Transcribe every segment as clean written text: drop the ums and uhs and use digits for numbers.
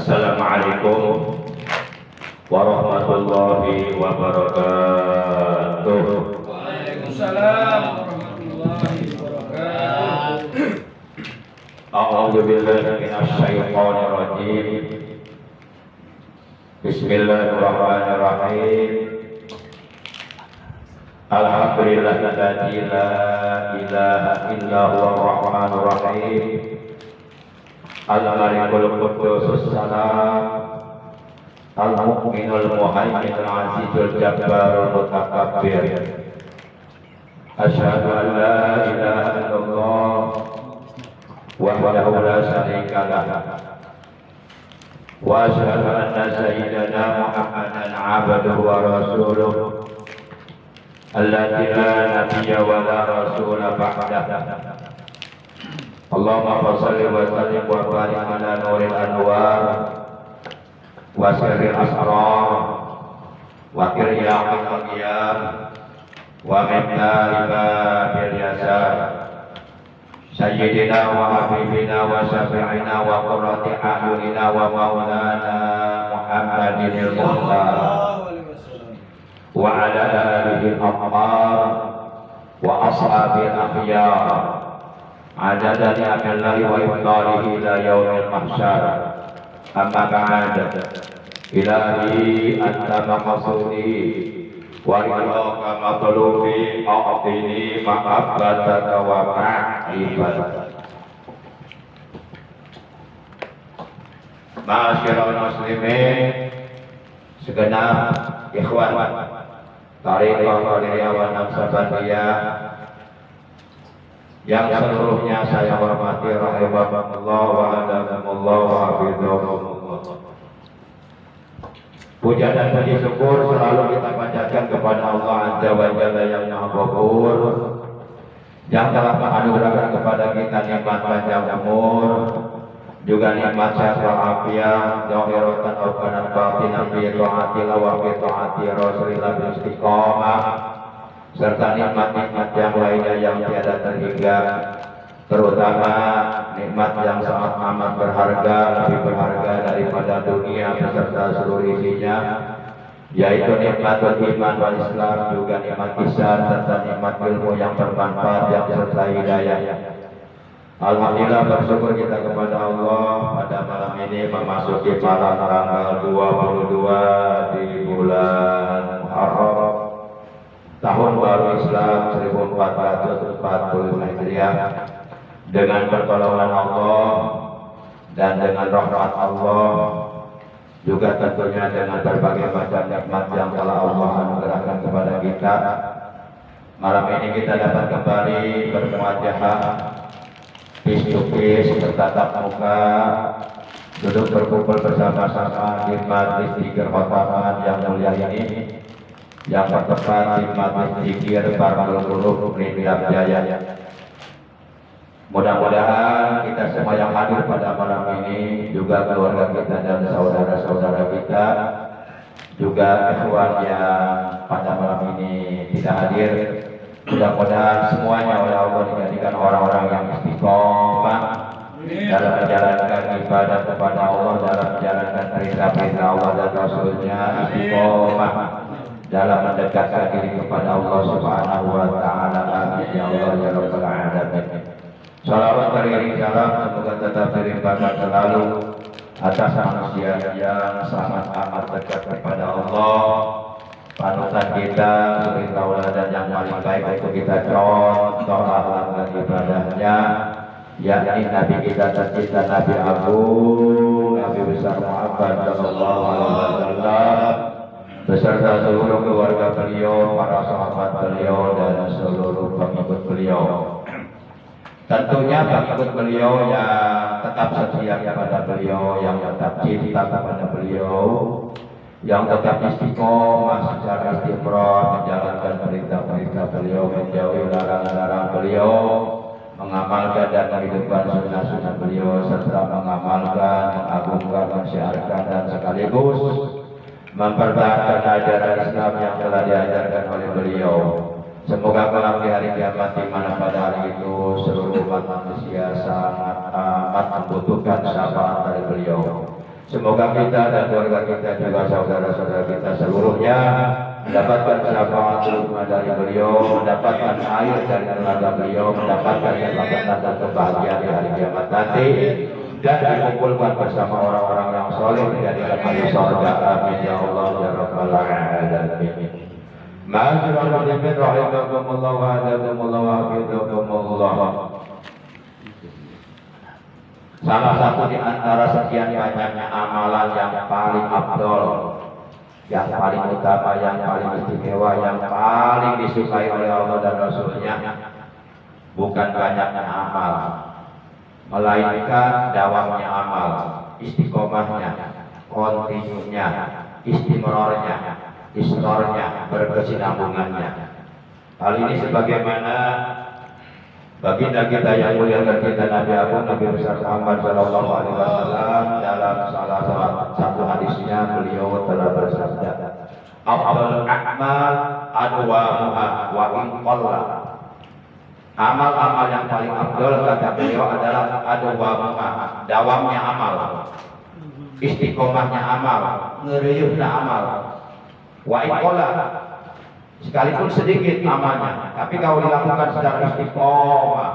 Assalamualaikum warahmatullahi wabarakatuh. Waalaikumsalam warahmatullahi wabarakatuh. A'udzu billahi minasy syaithanir rajim. Bismillahirrahmanirrahim. Alhamdulillahilladzi la ilaha illa huwar rahmanur rahim. Al-Malikul Quddus Salam, Al-Mu'minul Muhaiminul Azizul Jabbarul Mutakabbir. Asyhadu an la ilaha illallah wahdahu la syarika lah, wa asyhadu anna sayyidana Muhammadan 'abduhu wa rasuluh alladzi la nabiyya wa la rasula ba'dahu. Allahumma shalli wa sallim wa barik ala nuril anwar wa sirril asrar wa qiryaqil aghyar wa mimnari babil yasar sayyidina wa habibina wa syafi'ina wa qurrati a'yunina wa maulana Muhammadinil Mukhtar wa ala alihi al-athhar wa ashabil akhyar adada ni'amillahi wa ibtalihi ila yaumil mahsyar. Amma ba'd. Ilahi anta maqsudi wa ilaka matlubi a'tini mahabbataka wa ma'rifataka. Ma'asyiral muslimin, segenap ikhwan tariqah qadiriyah wa naqsabandiyah yang seluruhnya saya hormati rahimakumullah wa adakumullah wa hafidhakumullah. Puja dan puji syukur selalu kita panjatkan kepada Allah Azza wa Jalla yang Maha Ghafur, yang telah menganugerahkan kepada kita nikmat panjang umur, juga nikmat sehat walafiat, zahiratan wa batinan bi taatillah wa bi taati rasulillah bil istiqamah, serta nikmat-nikmat yang lainnya yang tiada terhingga, terutama nikmat yang sangat amat berharga, lebih berharga daripada dunia beserta seluruh isinya, yaitu nikmat iman wal Islam, juga nikmat ihsan serta nikmat ilmu yang bermanfaat yang serta hidayah. Alhamdulillah, bersyukur kita kepada Allah pada malam ini memasuki malam tanggal 22 di bulan Muharram tahun baru Islam 1445 Hijriah, dengan pertolongan Allah dan dengan rahmat Allah, juga tentunya dengan berbagai macam nikmat yang telah Allah anugerahkan kepada kita. Malam ini kita dapat kembali bermuajahah face to face, bertatap muka, duduk berkumpul bersama-sama di majlis zikir khotaman yang mulia ini, yang bertempat di majlis zikir Barul Qulub Rindam Jaya. Mudah-mudahan kita semua yang hadir pada malam ini, juga keluarga kita dan saudara-saudara kita, juga ikhwan yang pada malam ini tidak hadir, mudah-mudahan semuanya oleh Allah dijadikan orang-orang yang istiqomah dalam menjalankan ibadah kepada Allah, dalam menjalankan perintah-perintah Allah dan Rasulnya, istiqomah dalam mendekatkan diri kepada Allah Subhanahu wa ta'ala. Amin ya Allah ya rabbal alamin. Salawat beriring salam semoga tetap dilimpahkan selalu atas manusia yang sangat amat dekat kepada Allah, panutan kita, suri tauladan yang paling baik untuk kita contoh akhlak dan ibadahnya, yakni Nabi kita tercinta, Nabi Agung, Nabi besar Muhammad sallallahu alaihi wasallam, beserta seluruh keluarga beliau, para sahabat beliau dan seluruh pengikut beliau. Tentunya pengikut beliau yang tetap setia kepada beliau, yang tetap cinta kepada beliau, yang tetap istiqomah secara istiqomah menjalankan perintah-perintah beliau, menjauhi larangan-larangan beliau, mengamalkan dan menghidupkan sunnah-sunnah beliau, serta mengamalkan, mengagungkan, mensiarkan dan sekaligus mempertahankan ajaran Islam yang telah diajarkan oleh beliau. Semoga kelak di hari kiamat, di mana pada hari itu seluruh umat manusia sangat amat membutuhkan syafaat dari beliau. Semoga kita dan keluarga kita juga saudara-saudara kita seluruhnya mendapatkan syafaat dari beliau, mendapatkan air dari tenaga beliau, mendapatkan keselamatan dan kebahagiaan di hari kiamat nanti, dan dikumpulkan bersama orang-orang yang soleh menjadikan ahli surga. Amin ya Allah ya rabbal alamin. Ma'asyiral muslimin rahimakumullah wa hadakumullah wa hafizakumullah. Salah satu di antara sekian banyaknya amalan yang paling afdol, yang paling utama, yang paling istimewa, yang paling disukai oleh Allah dan Rasulnya, bukan banyaknya amal, melainkan dawamnya amal, istiqomahnya, kontinunya, istimrornya, istornya, berkesinambungannya. Hal ini sebagaimana baginda kita yang mulia kita Nabi Agung Nabi besar Muhammad Sallallahu Alaihi Wasallam dalam salah satu hadisnya beliau telah bersabda, "Afdalul a'mal adwamuha wa in qalla." Amal-amal yang paling afdal kata beliau adalah adwamuha, dawamnya amal, istiqomahnya amal, ngereuyeuhna amal. Wa in qalla, sekalipun sedikit amalnya, tapi kalau dilakukan secara istiqomah,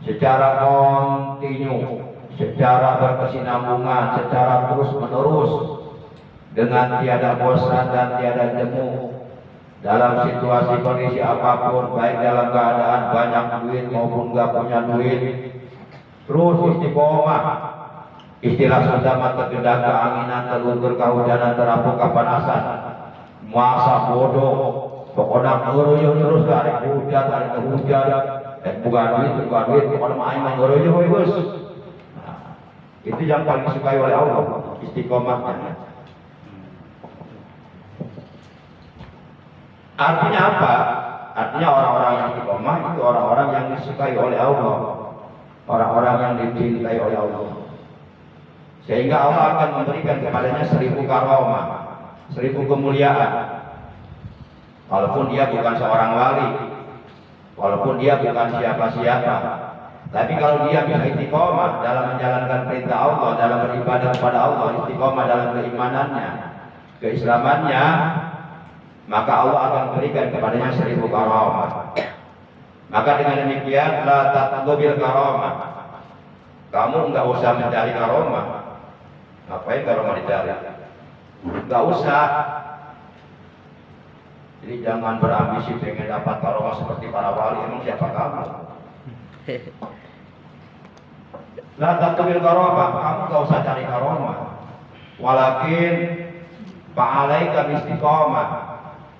secara kontinu, secara berkesinambungan, secara terus menerus, dengan tiada bosan dan tiada jemu, dalam situasi kondisi apapun, baik dalam keadaan banyak duit maupun gak punya duit, terus istiqomah. Istilah Sunda mah tergedak keanginan, terluntur kehujanan, terapu kepanasan, masa bodoh, pokoknya ngeroyoh terus dari hujan, dari hujan, bukan duit, pokoknya main ngeroyoh bos. Itu yang paling disukai oleh Allah, istiqomahnya. Artinya apa? Artinya orang-orang yang istiqomah itu orang-orang yang disukai oleh Allah, orang-orang yang dicintai oleh Allah. Sehingga Allah akan memberikan kepadanya 1000 karamah, 1000 kemuliaan. Walaupun dia bukan seorang wali, walaupun dia bukan siapa-siapa, tapi kalau dia bisa istiqomah dalam menjalankan perintah Allah, dalam beribadah kepada Allah, istiqomah dalam keimanannya, keislamannya, maka Allah akan berikan kepadanya 1000 karamah. Maka dengan demikian, la tatlubil karamah. Kamu enggak usah mencari karamah. Ngapain karamah dicari? Enggak usah. Jadi jangan berambisi pengen dapat karamah seperti para wali. Emang siapa kamu? La tatlubil karamah. Kamu enggak usah cari karamah. Walakin fa'alaika istiqomah.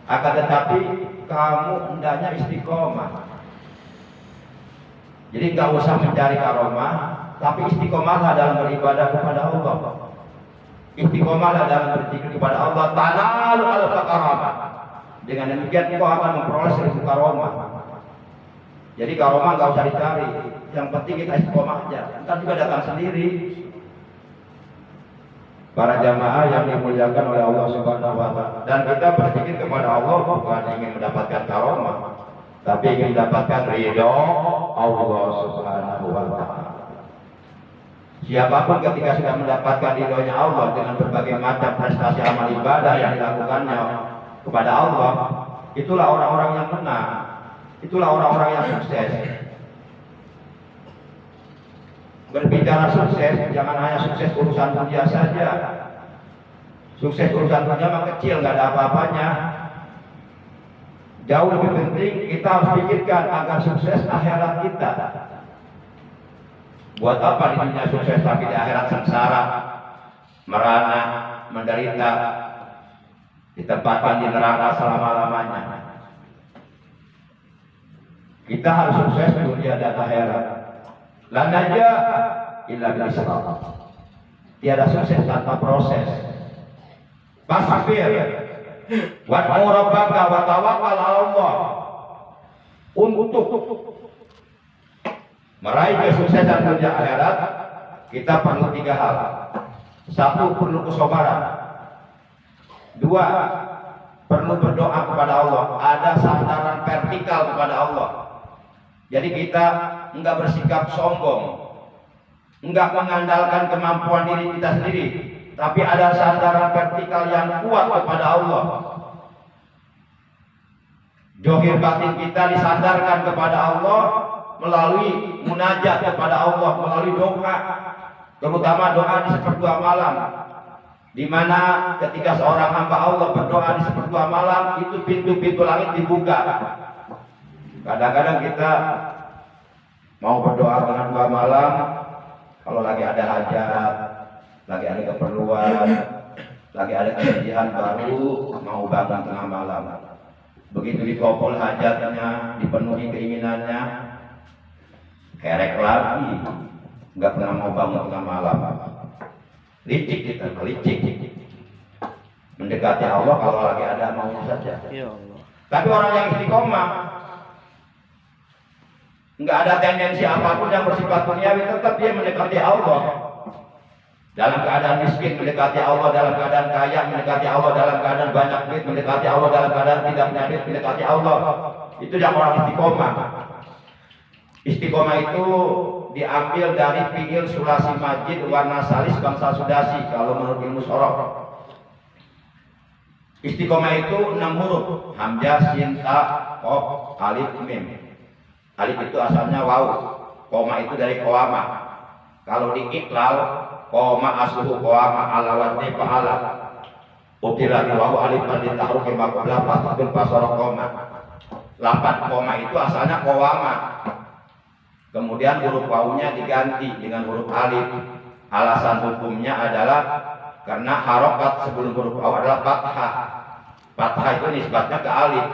Akan tetapi kamu hendaknya istiqomah. Jadi enggak usah mencari karamah, tapi istiqomahlah dalam beribadah kepada Allah. Istiqomahlah dalam berzikir kepada Allah. Tanal al-karamah. Dengan demikian kau akan memperoleh 1000 karamah. Jadi karamah enggak usah dicari. Yang penting kita istiqomah aja. Entar juga datang sendiri. Para jamaah yang dimuliakan oleh Allah Subhanahu wa taala. Dan kita berzikir kepada Allah bukan ingin mendapatkan karamah, tapi ingin mendapatkan ridho Allah Subhanahu wa taala. Siapapun ketika sudah mendapatkan ridhonya Allah dengan berbagai macam prestasi amal ibadah yang dilakukannya kepada Allah, itulah orang-orang yang menang, itulah orang-orang yang sukses. Berbicara sukses, jangan hanya sukses urusan dunia saja. Sukses urusan dunia mah kecil, nggak ada apa-apanya. Jauh lebih penting kita harus pikirkan agar sukses akhirat kita. Buat apa di dunia sukses tapi di akhirat sengsara, merana, menderita, ditempatkan di neraka selama-lamanya. Kita harus sukses di dunia dan akhirat. La najah illa bil islam. Tiada sukses tanpa proses. Fasbir wad'u rabbaka wa tawakkal 'ala Allah. Untuk meraih kesuksesan dunia akhirat, kita perlu 3 hal. 1, perlu kesabaran. 2, perlu berdoa kepada Allah. Ada sandaran vertikal kepada Allah. Jadi kita enggak bersikap sombong, enggak mengandalkan kemampuan diri kita sendiri, tapi ada sandaran vertikal yang kuat kepada Allah. Johir batin kita disandarkan kepada Allah melalui munajat kepada Allah, melalui doa, terutama doa di sepertiga malam, di mana ketika seorang hamba Allah berdoa di sepertiga malam, itu pintu-pintu langit dibuka. Kadang-kadang kita mau berdoa dengan dua malam, kalau lagi ada hajat, lagi ada keperluan, lagi ada kesedihan, baru mau bangun tengah malam. Begitu dikopol hajatnya, dipenuhi keinginannya, kerek lagi, nggak pernah mau bangun tengah malam. Licik kita, licik. Mendekati Allah kalau lagi ada maunya saja. Tapi orang yang istiqomah, nggak ada tendensi apapun yang bersifat duniawi, tetap dia mendekati Allah. Dalam keadaan miskin mendekati Allah, dalam keadaan kaya mendekati Allah, dalam keadaan banyak duit mendekati Allah, dalam keadaan tidak punya duit mendekati Allah. Itu yang orang istiqomah. Istiqomah itu diambil dari fiil sulasi majid warna salis bangsa Sudasi kalau menurut ilmu sorok. Istiqomah itu 6 huruf, hamzah, sin, ta, qaf, alif, mim. Alif itu asalnya waw, koma itu dari qawama. Kalau diiklal, koma asluhu qawama ala wadni fa'ala. Utila wahu alif di tahruki maqabla fatul pasara koma. Lapan koma itu asalnya qawama. Kemudian huruf wawunya diganti dengan huruf alif. Alasan hukumnya adalah karena harokat sebelum huruf waw adalah fathah. Fathah itu nisbatnya ke alif.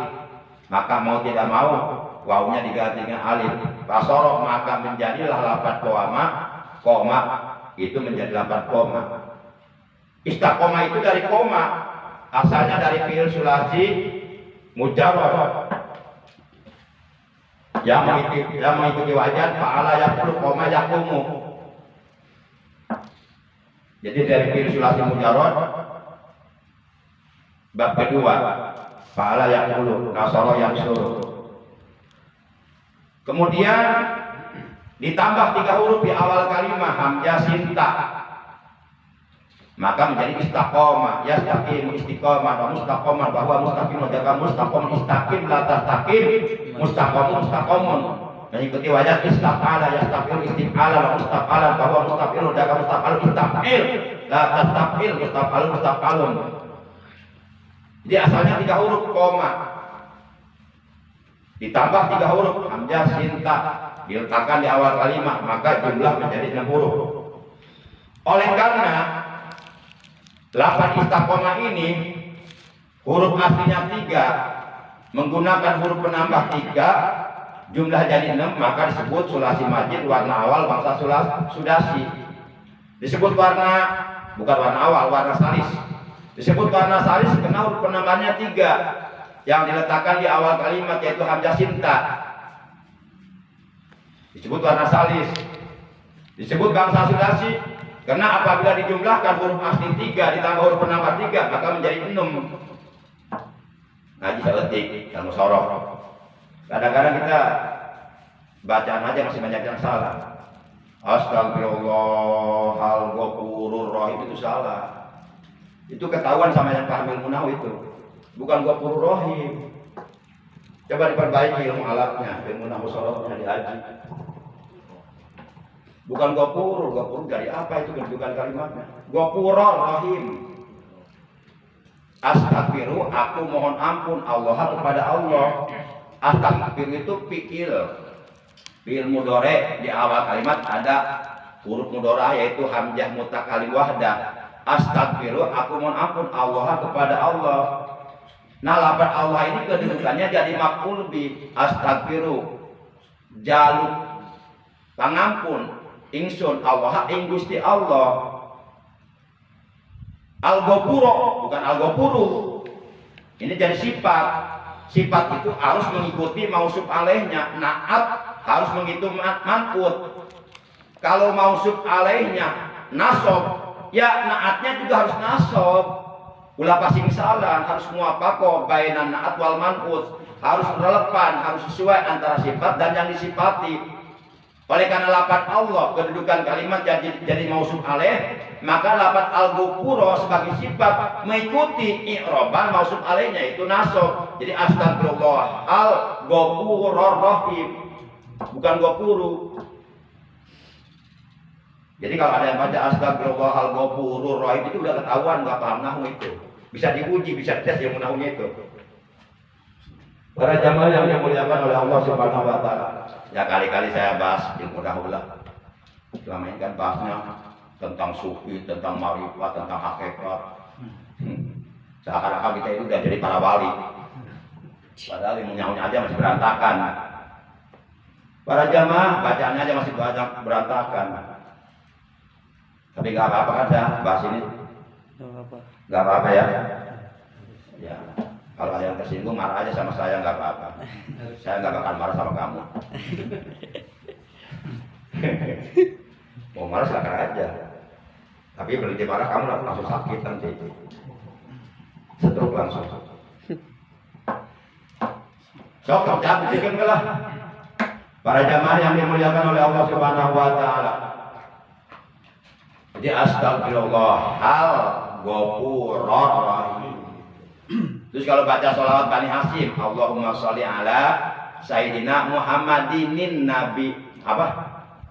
Maka mau tidak mau wawunya diganti dengan alif. Pasoro maka menjadilah lapan koma itu menjadi lapan koma. Istiqomah itu dari koma, asalnya dari fiil sulasi mujarrad. Yang mengikuti wajan fa'ala yaqulu koma yaqumu. Jadi dari fiil sulasi mujarrad bab kedua fa'ala yaqulu nasara yansuru. Kemudian ditambah 3 huruf di awal kalimat hamzah sin ta, maka menjadi istiqomah. Yastaqimu istiqomah wa mustaqomah, bahwa mustaqim jaga mustaqom, istaqim la tastaqim, mustaqomun. Mengikuti wajah istaqala yastaqimu istiqala wa mustaqala, bahwa mustaqim jaga mustaqal, istaqil la tastaqil, mustaqalun. Jadi asalnya 3 huruf koma, ditambah 3 huruf hamzah sin ta, diletakkan di awal kalimat, maka jumlah menjadi 6 huruf. Oleh karena lapan istiqomah ini huruf aslinya 3, menggunakan huruf penambah 3, jumlah jadi 6, maka disebut sulasi majid warna awal bangsa Sudasi. Disebut warna, bukan warna awal, warna salis. Disebut warna salis karena huruf penambahnya 3 yang diletakkan di awal kalimat, yaitu hamzah sin ta. Disebut warna salis. Disebut bangsa Sudasi karena apabila dijumlahkan huruf asli 3 ditambah huruf penambah 3, maka menjadi 6. Ngaji seletik ilmu sorok. Kadang-kadang kita bacaan aja masih banyak yang salah. Astagfirullah al-ghafurur rahim itu salah. Itu ketahuan sama yang paham ilmu nahwu itu. Bukan ghafurur rahim. Coba diperbaiki ilmu alatnya, ilmu nahwu soroknya dihaji. Bukan gopur dari apa itu kedudukan kalimatnya? Gopurur rahim. Astagfiru, aku mohon ampun Allah kepada Allah. Astagfiru itu fiil mudhari, di awal kalimat ada huruf mudhari yaitu hamzah mutakallim wahdah. Astagfiru, aku mohon ampun Allah kepada Allah. Nah, lafaz Allah ini kedudukannya jadi maf'ul bi. Astagfiru, jaluk pangampun ingsun Allah ing Gusti Allah. Al-Ghafuru bukan Al-Ghafuru. Ini jadi sifat. Sifat itu harus mengikuti mausuf alaihnya. Naat harus menghitung manqut. Kalau mausuf alaihnya nasab, ya naatnya juga harus nasab. Ulah pasing salah, harus muwafaqah bainan naat wal manqut. Harus relevan, harus sesuai antara sifat dan yang disifati. Oleh karena lafaz Allah kedudukan kalimat jadi mausuf alaih, maka lafaz al-ghafur sebagai sifat mengikuti i'roban mausuf alaihnya itu nasab. Jadi astagfirullah al-ghafurur rahim, bukan ghafuru. Jadi kalau ada yang baca astagfirullah al-ghafurur rahim itu udah ketahuan nggak paham nahwu itu. Bisa diuji, bisa tes yang nahwunya itu. Para jamaah yang dimuliakan oleh Allah Subhanahu wa taala. Ya kali-kali saya bahas ilmu nahwu lah. Selama ini kan bahasnya tentang sufi, tentang ma'rifat, tentang hakikat. Seakan-akan kita itu udah jadi para wali. Padahal ilmu nahwunya aja masih berantakan. Para jamaah bacaannya aja masih banyak berantakan. Tapi nggak apa-apa kan saya bahas ini. Nggak apa-apa ya. Ya. Kalau ada yang tersinggung marah aja sama saya, nggak apa-apa. Saya nggak bakal marah sama kamu. Mau marah silakan aja. Tapi berhenti marah kamu langsung sakit nanti. Stroke langsung. Sok jangan bikin lah. Para jamaah yang dimuliakan oleh Allah Subhanahu wa taala. Jadi astagfirullah al-ghafurur rahim. Terus kalau baca sholawat Bani Hasyim, Allahumma sholli ala Sayyidina Muhammadinin Nabi apa?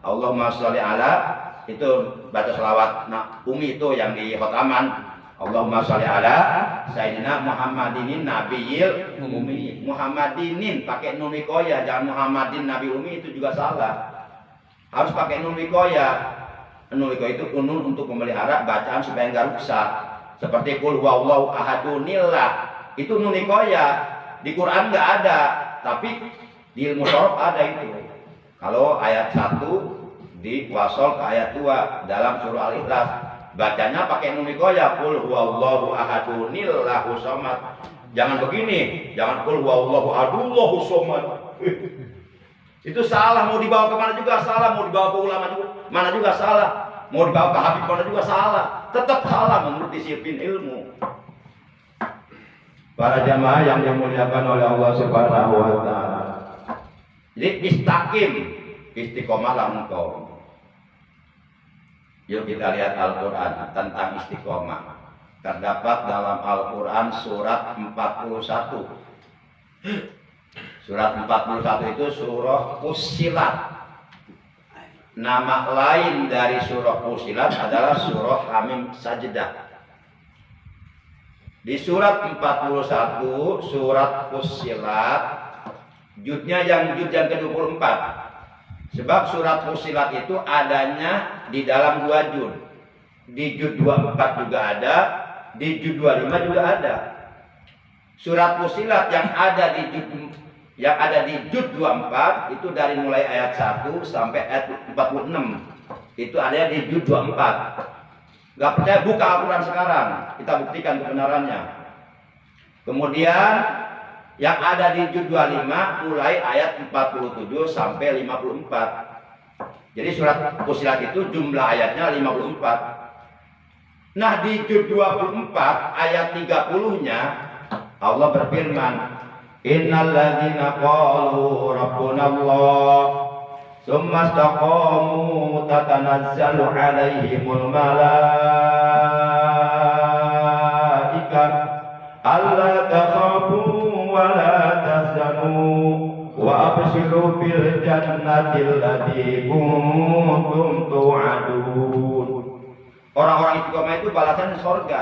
Allahumma sholli ala itu baca sholawat Umi itu yang di khotaman. Allahumma sholli ala Sayyidina Muhammadinin Nabiyil Umi. Muhammadinin pakai nun wikoya, jangan Muhammadin Nabi Umi, itu juga salah. Harus pakai nun wikoya. Nun wikoya itu nun untuk memelihara bacaan supaya enggak rusak. Seperti qul huwallahu ahadunillah. Itu nun wikoya. Di Quran nggak ada, tapi di ilmu sorof ada itu. Kalau ayat 1 diwasol ke ayat 2 dalam surah Al-Ikhlas, bacanya pakai nun wikoya, qul huwallahu ahadunillahu somad. Jangan begini, jangan qul huwallahu ahadullahu somad. Itu salah, mau dibawa kemana juga salah, mau dibawa ke ulama juga mana juga salah, mau dibawa ke habib mana juga salah, tetap salah menurut disiplin ilmu. Para jamaah yang dimuliakan oleh Allah Subhanahu wa taala. Jadi istaqim, istiqomahlah engkau. Yuk kita lihat Al-Qur'an tentang istiqomah. Terdapat dalam Al-Qur'an surat 41. Surat 41 itu surah Fussilat. Nama lain dari surah Fussilat adalah surah Hamim Sajdah. Di surat 41, surat Fussilat, judnya yang ke-24. Sebab surat Fussilat itu adanya di dalam 2 jud. Di jud 24 juga ada, di jud 25 juga ada. Surat Fussilat yang ada di jud 24 itu dari mulai ayat 1 sampai ayat 46. Itu ada di jud 24. Gak percaya buka Al-Quran sekarang, kita buktikan kebenarannya. Kemudian yang ada di juz 25 mulai ayat 47 sampai 54. Jadi surat Fussilat itu jumlah ayatnya 54. Nah di juz 24 ayat 30-nya Allah berfirman, Innal ladzina qalu rabbunallah Tsumma istaqamu tatanazzalu alaihimul malaikah alla takhafu wa la tahzanu wa abshiru bil jannati allati kuntum tu'adun. Orang-orang istiqomah itu balasan surga.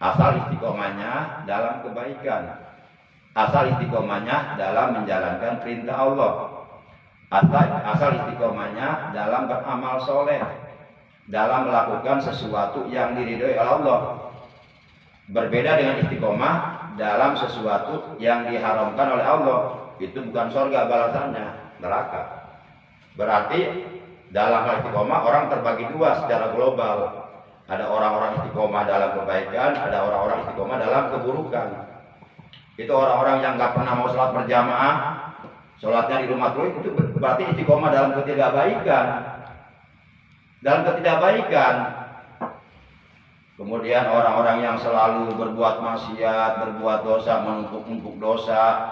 Asal istiqomahnya dalam kebaikan. Asal istiqomahnya dalam menjalankan perintah Allah. Asal istiqomahnya dalam beramal soleh, dalam melakukan sesuatu yang diridhoi oleh Allah. Berbeda dengan istiqomah dalam sesuatu yang diharamkan oleh Allah, itu bukan surga balasannya, neraka. Berarti dalam hal istiqomah orang terbagi 2 secara global. Ada orang-orang istiqomah dalam kebaikan, ada orang-orang istiqomah dalam keburukan. Itu orang-orang yang nggak pernah mau sholat berjamaah, sholatnya di rumah terus, itu berarti istiqomah dalam ketidakbaikan. Dalam ketidakbaikan. Kemudian orang-orang yang selalu berbuat maksiat, berbuat dosa, menumpuk-numpuk dosa,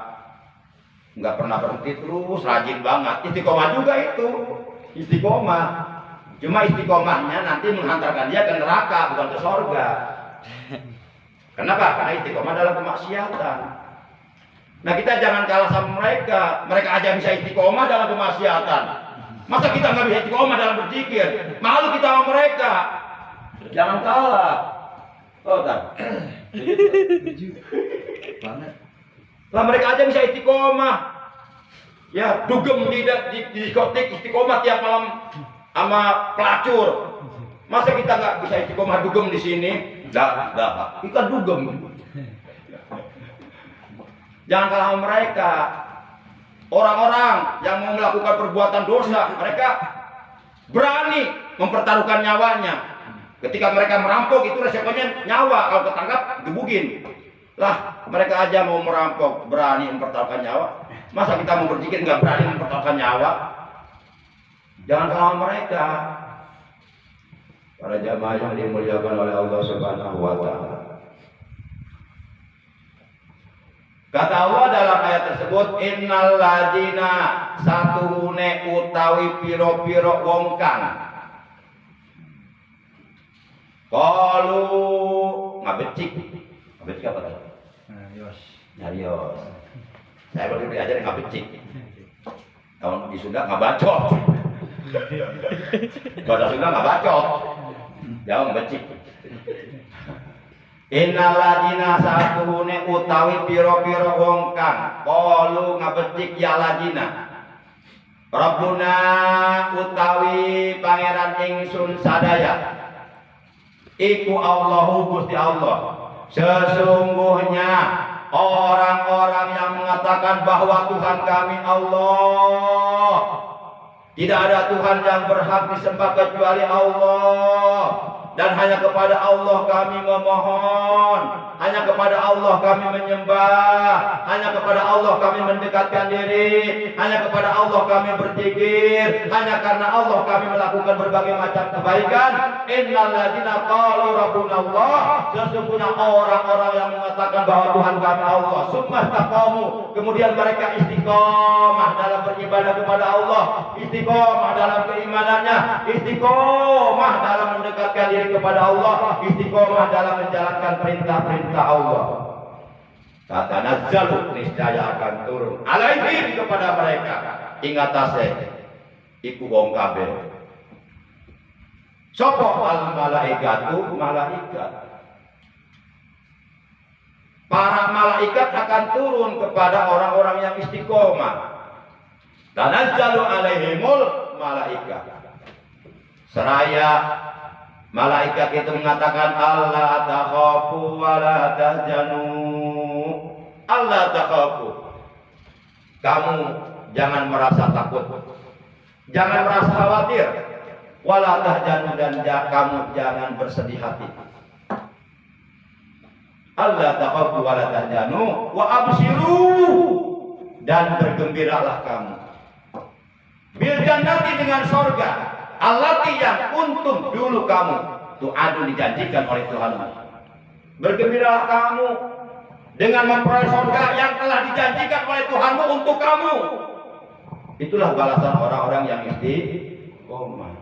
nggak pernah berhenti terus, rajin banget. Istiqomah juga itu, istiqomah. Cuma istiqomahnya nanti menghantarkan dia ke neraka, bukan ke surga. Kenapa? Karena istiqomah dalam kemaksiatan. Nah, kita jangan kalah sama mereka. Mereka aja bisa istiqomah dalam kemaksiatan. Masa kita nggak bisa istiqomah dalam berzikir? Malu kita sama mereka. Jangan kalah. Oh, tak. Banget. Lah mereka aja bisa istiqomah. Ya, dugem di diskotik istiqomah tiap malam sama pelacur. Masa kita nggak bisa istiqomah dugem di sini? Dah. Kita dugem. Jangan kalah sama mereka. Orang-orang yang mau melakukan perbuatan dosa, mereka berani mempertaruhkan nyawanya. Ketika mereka merampok itu resikonya nyawa, kalau ketangkap gebukin. Lah, mereka aja mau merampok berani mempertaruhkan nyawa. Masa kita mau berzikir nggak berani mempertaruhkan nyawa? Jangan kalah mereka. Para jamaah yang dimuliakan oleh Allah Subhanahu wa taala. Kata Allah dalam ayat tersebut, innal ladina satuhune utawi piro-piro wong kang kalu ngabecik apa tadi? Nyarios. Saya baru diajarin ngabecik. Tahun di Sunda ngabacot. Bahasa Sunda ngabacot. Jauh ngabecik. Innal ladina satuhune utawi piro-piro wong kang kalu ngabecik ya ladina. Rabbuna utawi pangeran ingsun sadaya. Iku Allahu Gusti Allah. Sesungguhnya orang-orang yang mengatakan bahwa Tuhan kami Allah, tidak ada Tuhan yang berhak disembah kecuali Allah, dan hanya kepada Allah kami memohon, hanya kepada Allah kami menyembah, hanya kepada Allah kami mendekatkan diri, hanya kepada Allah kami berzikir, hanya karena Allah kami melakukan berbagai macam kebaikan. Innal ladzina qalu rabbuna Allah, sesungguhnya orang-orang yang mengatakan bahwa Tuhan kami Allah, summa taqamu, kemudian mereka istiqomah dalam beribadah kepada Allah, istiqomah dalam keimanannya, istiqomah dalam mendekatkan diri kepada Allah, istiqomah dalam menjalankan perintah-perintah Allah. Tatanazzalu, niscaya akan turun alaihim kepada mereka, ingatase iku wong kabeh. Sopo al malaikatu, malaikat. Para malaikat akan turun kepada orang-orang yang istiqomah. Tanazzalu alaihimul malaikat. Seraya malaikat itu mengatakan Allah takhafu wa la tahzanu. Allah takhafu. Kamu jangan merasa takut. Jangan merasa khawatir. Wala tahzanu, dan kamu jangan bersedih hati. Allah takhafu wa la tahzanu wa abshiru, dan bergembiralah kamu. Bil jannati, dengan surga. Allati, yang untung dulu kamu tu'adu, dijanjikan oleh Tuhan. Bergembiralah kamu dengan memperoleh surga yang telah dijanjikan oleh Tuhanmu untuk kamu. Itulah balasan orang-orang yang istiqomah.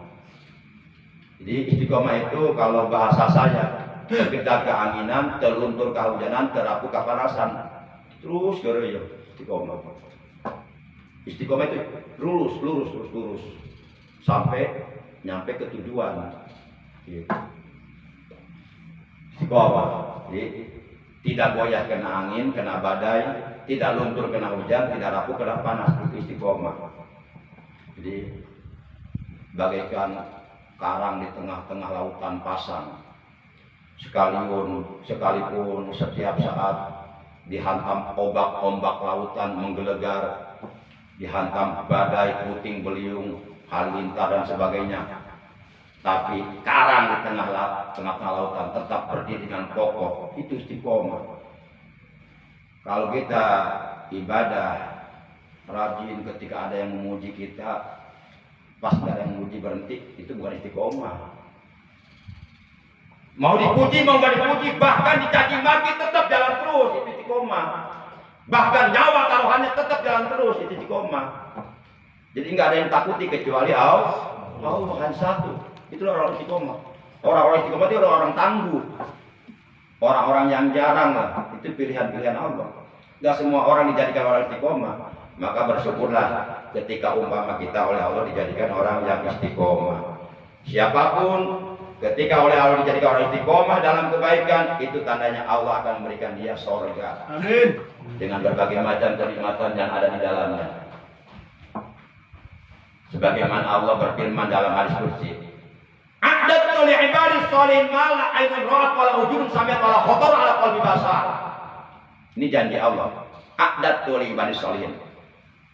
Jadi istiqomah itu kalau bahasa saya, terkejar keanginan, terluntur kehujanan, terapu kepanasan, terus geroyo istiqomah. Istiqomah itu lurus sampai nyampe ke tujuan. Gitu. Istiqomah. Jadi tidak goyah kena angin, kena badai, tidak luntur kena hujan, tidak rapuh kena panas. Itu istiqomah. Jadi bagaikan karang di tengah-tengah lautan pasang. Sekalipun setiap saat dihantam ombak lautan menggelegar, dihantam badai, puting beliung, halilintar dan sebagainya, tapi karang di tengah lautan tetap berdiri dengan kokoh. Itu istiqomah. Kalau kita ibadah rajin, ketika ada yang memuji kita, pas gak ada yang memuji berhenti, itu bukan istiqomah. Mau dipuji, mau gak dipuji, bahkan dicaci maki, tetap jalan terus, itu istiqomah. Bahkan nyawa taruhannya tetap jalan terus, itu istiqomah. Jadi nggak ada yang takuti kecuali Allah. Allah hanya satu. Itulah orang istiqomah. Orang-orang istiqomah itu orang-orang tangguh. Orang-orang yang jarang lah. Itu pilihan-pilihan Allah. Nggak semua orang dijadikan orang istiqomah. Maka bersyukurlah ketika umpama kita oleh Allah dijadikan orang yang istiqomah. Siapapun ketika oleh Allah dijadikan orang istiqomah dalam kebaikan, itu tandanya Allah akan memberikan dia surga. Amin. Dengan berbagai macam kenikmatan yang ada di dalamnya. Sebagaimana Allah berfirman dalam hadis qudsi, "A'dadtu li'ibadis shalihin ma la 'ainun ra'at wa la udhunun sami'at wa la khatar 'ala qalbi bashar." Ini janji Allah. A'dadtu li'ibadis shalihin.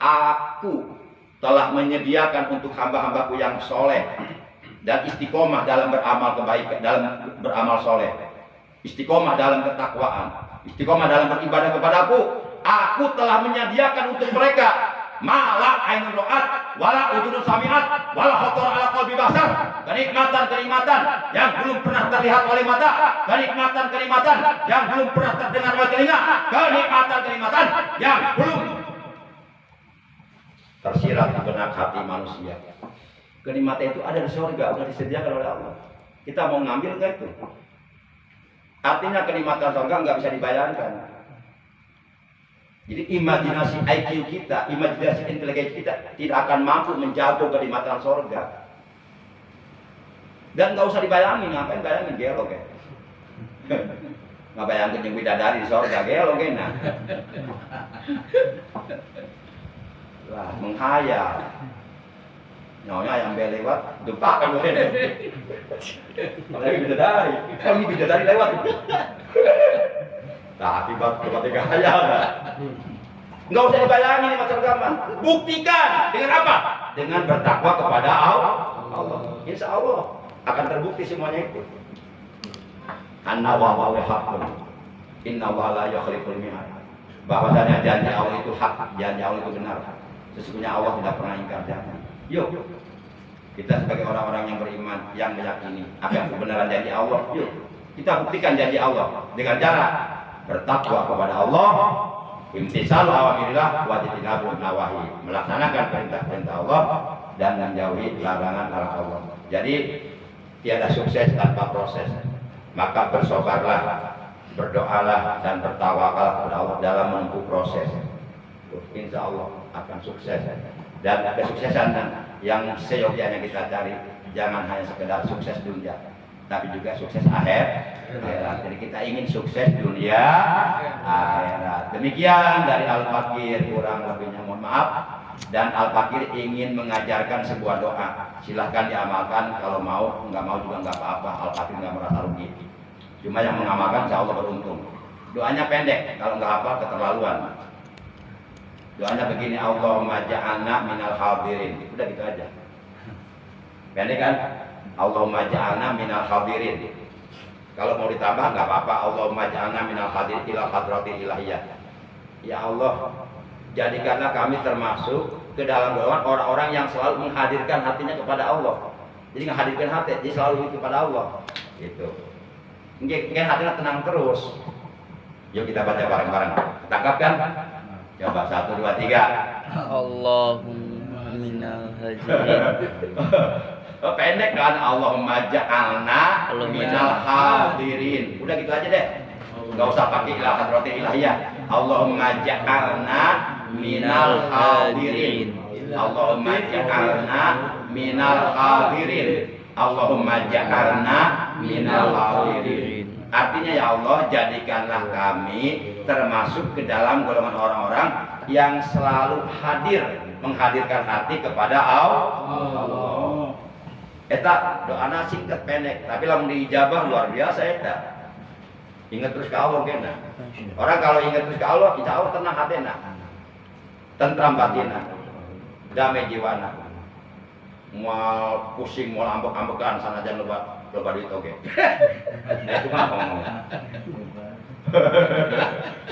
Aku telah menyediakan untuk hamba-hambaku yang soleh dan istiqomah dalam beramal kebaikan, dalam beramal soleh, istiqomah dalam ketakwaan, istiqomah dalam beribadah kepadaku. Aku telah menyediakan untuk mereka mala ainun ra'at wala udhunun sami'at wala khatar 'ala qalbi bashar, kenikmatan-kenikmatan yang belum pernah terlihat oleh mata, kenikmatan-kenikmatan yang belum pernah terdengar oleh telinga, kenikmatan-kenikmatan yang belum tersirat di benak hati manusia. Kenikmatan itu ada di surga, sudah disediakan oleh Allah. Kita mau ngambil enggak itu? Artinya kenikmatan surga nggak bisa dibayangkan. Jadi imajinasi IQ kita, imajinasi intelijensi kita tidak akan mampu menjangkau kenikmatan surga. Dan nggak usah dibayangin, ngapain bayangin gelo kayak. Nggak bayangin yang bidadari di surga gelo kena. Wah, menghayal. Nyonya yang lewat, gempak kan gue. Apalagi bidadari, kami bidadari lewat. Tapi buat gaya kan. Nggak usah dibayangin nih macam agama. Buktikan dengan apa? Dengan bertakwa kepada Allah. Insya Allah akan terbukti semuanya itu. Anna wa haqqun. Inna wa la yukhliful mi'ad. Bahwasanya janji Allah itu hak, janji Allah itu benar. Sesungguhnya Allah tidak pernah ingkar janji. Yuk, kita sebagai orang-orang yang beriman, yang meyakini akan kebenaran janji Allah, yuk kita buktikan janji Allah dengan cara bertakwa kepada Allah, imtisal awamirillah wa jitinabu nawahi, melaksanakan perintah-perintah Allah dan menjauhi larangan-larangan Allah. Jadi tiada sukses tanpa proses. Maka bersabarlah, berdoalah dan bertawakal kepada Allah dalam menempuh proses. Insya Allah akan sukses. Dan kesuksesan yang seyogianya kita cari jangan hanya sekedar sukses dunia, tapi juga sukses akhirat. Jadi kita ingin sukses dunia akhirat. Demikian dari Al-Fakir, kurang lebihnya mohon maaf. Dan Al-Fakir ingin mengajarkan sebuah doa. Silahkan diamalkan, kalau mau, nggak mau juga nggak apa-apa. Al-Fakir nggak merasa rugi. Cuma yang mengamalkan insya Allah beruntung. Doanya pendek, kalau nggak hafal keterlaluan. Doanya begini, Allahumma ja'alna minal hadirin. Udah gitu aja. Pendek kan? Allahumma ja'alna minal hadirin. Kalau mau ditambah nggak apa-apa. Allahumma ja'alna minal hadirin ila hadratil ilahiyah. Ya Allah, jadikanlah kami termasuk ke dalam golongan orang-orang yang selalu menghadirkan hatinya kepada Allah. Jadi menghadirkan hati, jadi selalu kepada Allah. Gitu. Mungkin hatinya tenang terus. Yuk kita baca bareng-bareng. Tangkap kan? Coba 1, 2, 3. Allahumma minal hajirin. Pendek kan? Allahumma ja'alna minal hadirin. Udah gitu aja deh. Gak usah pakai ilah hadratil ilahiyah. Allahumma ja'alna minal hadirin. Allahumma ja'alna minal hadirin. Allahumma ja'alna minal hadirin. Artinya ya Allah, jadikanlah kami termasuk ke dalam golongan orang-orang yang selalu hadir, menghadirkan hati kepada Allah. Eta doana singkat pendek, tapi lamun diijabah luar biasa eta. Ingat terus ke Allah kena. Orang kalau ingat terus ke Allah, insya Allah tenang hatena, tentram batina, damai jiwana. Mau pusing, mau ambek-ambekan sanajan loba duit oke. Itu mah ngomong.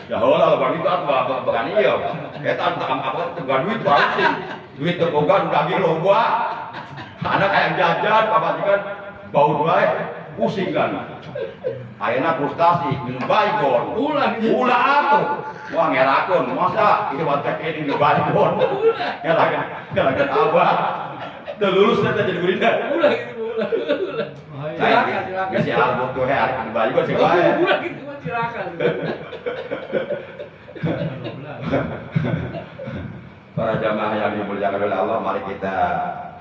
Ya Allah, loba duit apa bukan iya. Eta apa teu duit pusing. Duit teu boga udah ge loba. Anak kayak jajan, bapak juga bau bae. pusing kan. Ayeuna frustasi minum baygon. Ulah gitu. Ulah atuh. Wah ngerakun, masa ieu batek ini minum baygon. Ngerakan abah. Teu lulus teh jadi gurina. Ulah gitu, ulah. Silakan. Si album tuh arek minum baygon sih wae. Ulah gitu, silakan. Para jamaah yang dimuliakan oleh Allah, mari kita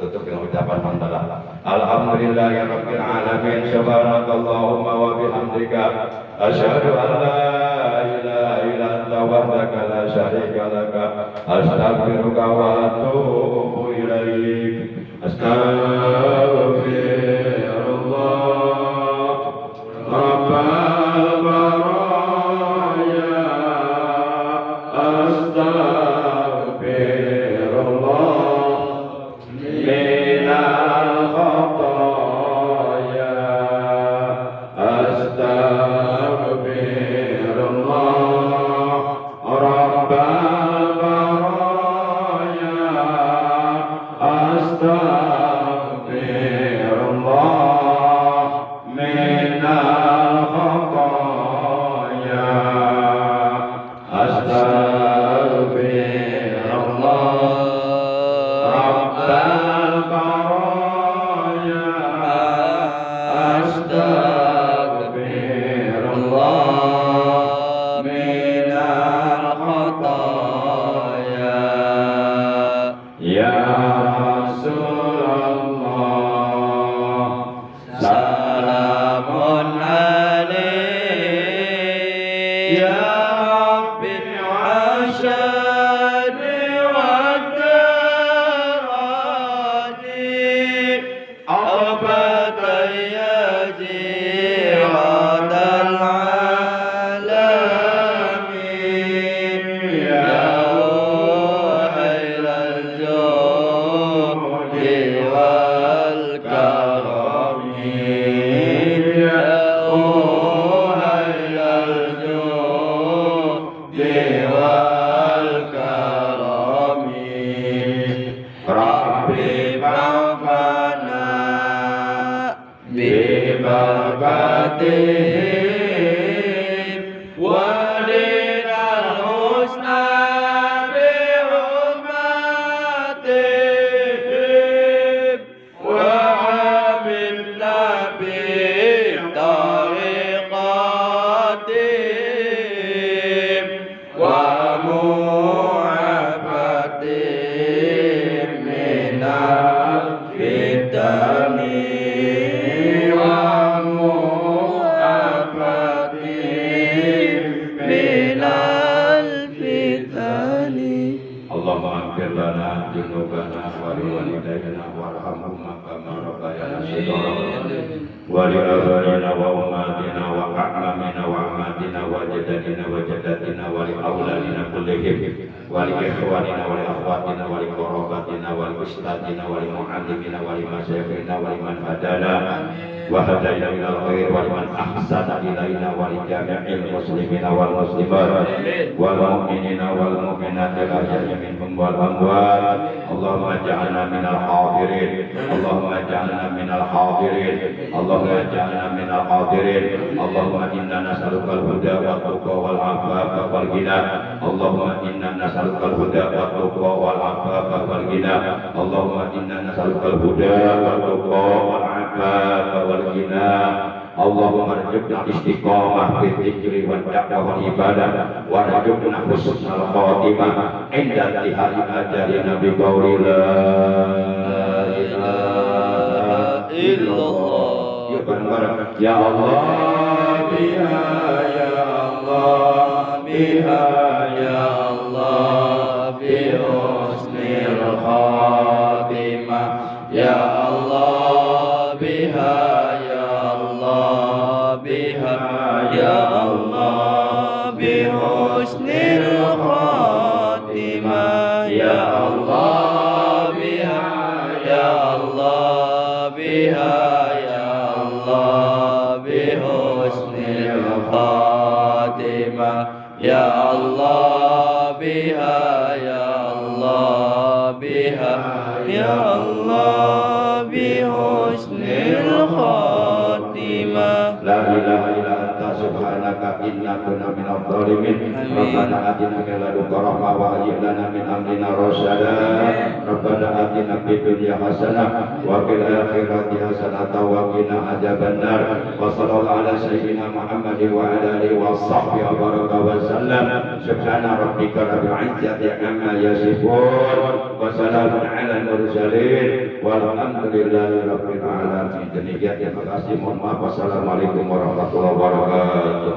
tutup dengan ucapan hamdalah. Alhamdulillahirabbil alamin, subhanakallahumma wa bihamdika asyhadu an la ilaha illa anta wahdaka la syarika laka astaghfiruka wa atubu ilaik. Astaghfirullah rabbal baraya Allahumma rzuqna istiqamah fil dzikri wad da'wah wal ibadah warzuqna husnal khatimah inda intihai ajalina bi qouli la ilaha illallah. Yuk bareng-bareng. Ya Allah biha ya Allah biha ya Allah bi husnil khatimah ya Allah biha ya Allah bihusnil khatimah ya Allah biha ya Allah biha ya Allah bihusnil khatimah ya Allah biha ya Allah biha ya Allah bihusnil khatimah Allah. La ilaha illa anta subhanaka inna kunna minadh dhalimin. Rabbana atina min ladunka rahmah wa hayyi lana min amrina rasyada. Rabbana atina fid dunya hasanah wa fil akhirati hasanah wa qina adzabannar. Wa sallallahu ala sayyidina Muhammad wa ala alihi wa sahbihi wa baraka wa sallam. Subhana rabbika rabbil izzati amma yasifun wa salamun ala al-mursalin walhamdulillahi rabbil alamin. Demikian, terima kasih, mohon maaf. Wassalamualaikum warahmatullahi wabarakatuh.